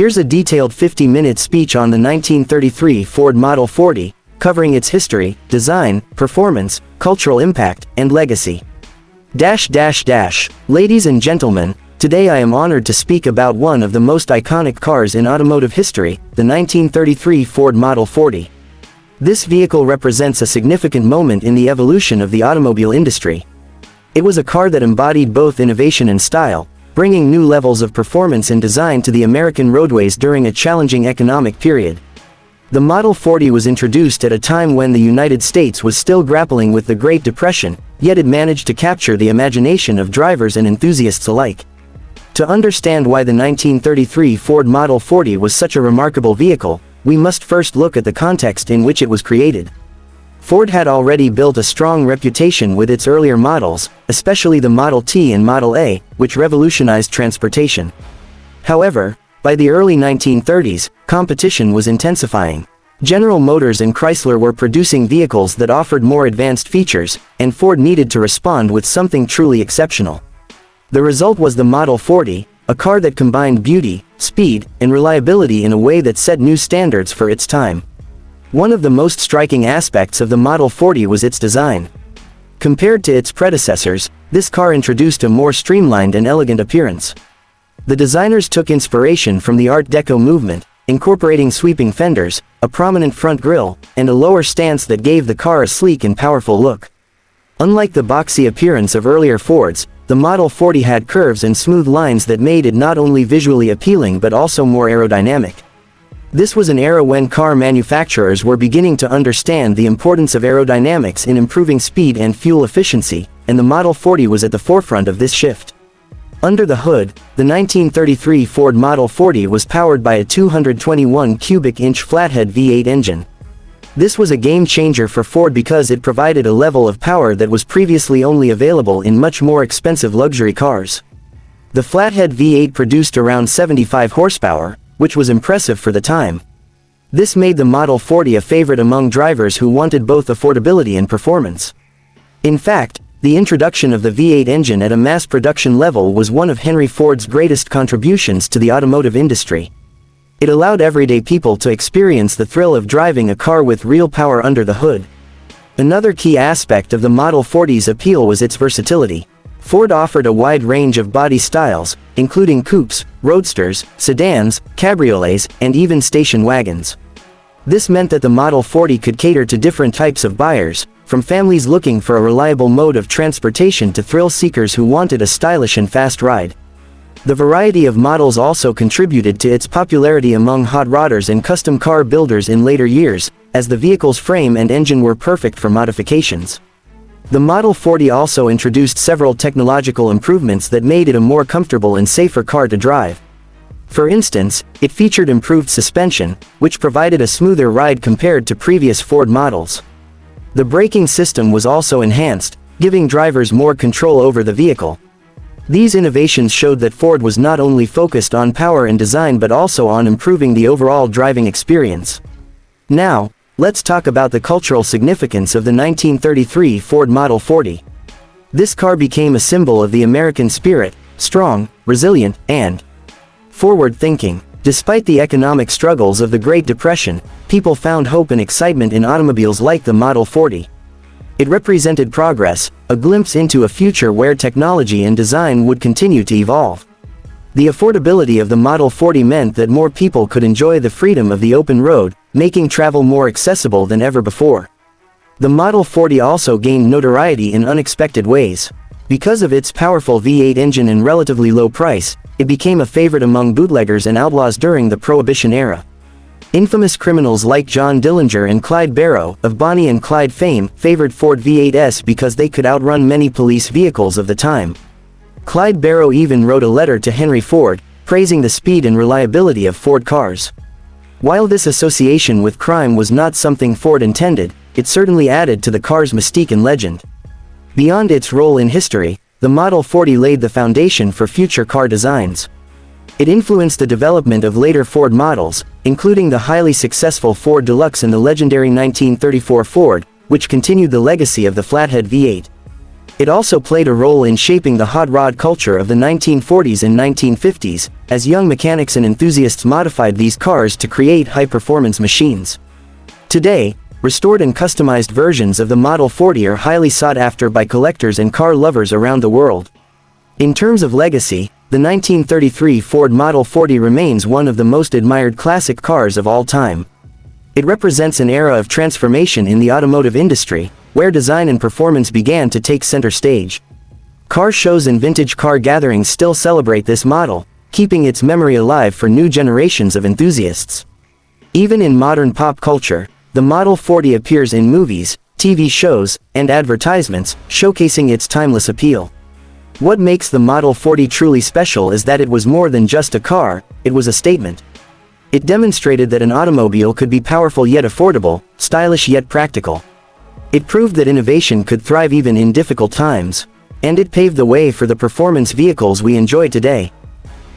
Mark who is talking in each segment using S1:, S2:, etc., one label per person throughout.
S1: Here's a detailed 50-minute speech on the 1933 Ford Model 40, covering its history, design, performance, cultural impact, and legacy. Ladies and gentlemen, today I am honored to speak about one of the most iconic cars in automotive history, the 1933 Ford Model 40. This vehicle represents a significant moment in the evolution of the automobile industry. It was a car that embodied both innovation and style, bringing new levels of performance and design to the American roadways during a challenging economic period. The Model 40 was introduced at a time when the United States was still grappling with the Great Depression, yet it managed to capture the imagination of drivers and enthusiasts alike. To understand why the 1933 Ford Model 40 was such a remarkable vehicle, we must first look at the context in which it was created. Ford had already built a strong reputation with its earlier models, especially the Model T and Model A, which revolutionized transportation. However, by the early 1930s, competition was intensifying. General Motors and Chrysler were producing vehicles that offered more advanced features, and Ford needed to respond with something truly exceptional. The result was the Model 40, a car that combined beauty, speed, and reliability in a way that set new standards for its time. One of the most striking aspects of the Model 40 was its design. Compared to its predecessors, this car introduced a more streamlined and elegant appearance. The designers took inspiration from the Art Deco movement, incorporating sweeping fenders, a prominent front grille, and a lower stance that gave the car a sleek and powerful look. Unlike the boxy appearance of earlier Fords, the Model 40 had curves and smooth lines that made it not only visually appealing but also more aerodynamic. This was an era when car manufacturers were beginning to understand the importance of aerodynamics in improving speed and fuel efficiency, and the Model 40 was at the forefront of this shift. Under the hood, the 1933 Ford Model 40 was powered by a 221 cubic inch flathead V8 engine. This was a game changer for Ford because it provided a level of power that was previously only available in much more expensive luxury cars. The flathead V8 produced around 75 horsepower, which was impressive for the time. This made the Model 40 a favorite among drivers who wanted both affordability and performance. In fact, the introduction of the V8 engine at a mass production level was one of Henry Ford's greatest contributions to the automotive industry. It allowed everyday people to experience the thrill of driving a car with real power under the hood. Another key aspect of the Model 40's appeal was its versatility. Ford offered a wide range of body styles, including coupes, roadsters, sedans, cabriolets, and even station wagons. This meant that the Model 40 could cater to different types of buyers, from families looking for a reliable mode of transportation to thrill seekers who wanted a stylish and fast ride. The variety of models also contributed to its popularity among hot rodders and custom car builders in later years, as the vehicle's frame and engine were perfect for modifications. The Model 40 also introduced several technological improvements that made it a more comfortable and safer car to drive. For instance, it featured improved suspension, which provided a smoother ride compared to previous Ford models. The braking system was also enhanced, giving drivers more control over the vehicle. These innovations showed that Ford was not only focused on power and design but also on improving the overall driving experience. Now, let's talk about the cultural significance of the 1933 Ford Model 40. This car became a symbol of the American spirit, strong, resilient, and forward-thinking. Despite the economic struggles of the Great Depression, people found hope and excitement in automobiles like the Model 40. It represented progress, a glimpse into a future where technology and design would continue to evolve. The affordability of the Model 40 meant that more people could enjoy the freedom of the open road, making travel more accessible than ever before. The Model 40 also gained notoriety in unexpected ways. Because of its powerful V8 engine and relatively low price, it became a favorite among bootleggers and outlaws during the Prohibition era. Infamous criminals like John Dillinger and Clyde Barrow, of Bonnie and Clyde fame, favored Ford V8s because they could outrun many police vehicles of the time. Clyde Barrow even wrote a letter to Henry Ford, praising the speed and reliability of Ford cars. While this association with crime was not something Ford intended, it certainly added to the car's mystique and legend. Beyond its role in history, the Model 40 laid the foundation for future car designs. It influenced the development of later Ford models, including the highly successful Ford Deluxe and the legendary 1934 Ford, which continued the legacy of the flathead V8. It also played a role in shaping the hot rod culture of the 1940s and 1950s, as young mechanics and enthusiasts modified these cars to create high-performance machines. Today, restored and customized versions of the Model 40 are highly sought after by collectors and car lovers around the world. In terms of legacy, the 1933 Ford Model 40 remains one of the most admired classic cars of all time. It represents an era of transformation in the automotive industry, where design and performance began to take center stage. Car shows and vintage car gatherings still celebrate this model, keeping its memory alive for new generations of enthusiasts. Even in modern pop culture, the Model 40 appears in movies, TV shows, and advertisements, showcasing its timeless appeal. What makes the Model 40 truly special is that it was more than just a car, it was a statement. It demonstrated that an automobile could be powerful yet affordable, stylish yet practical. It proved that innovation could thrive even in difficult times, and it paved the way for the performance vehicles we enjoy today.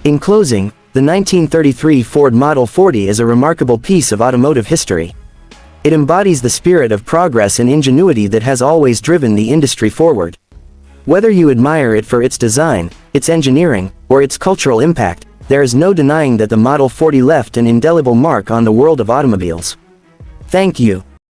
S1: In closing, the 1933 Ford Model 40 is a remarkable piece of automotive history. It embodies the spirit of progress and ingenuity that has always driven the industry forward. Whether you admire it for its design, its engineering, or its cultural impact, there is no denying that the Model 40 left an indelible mark on the world of automobiles. Thank you.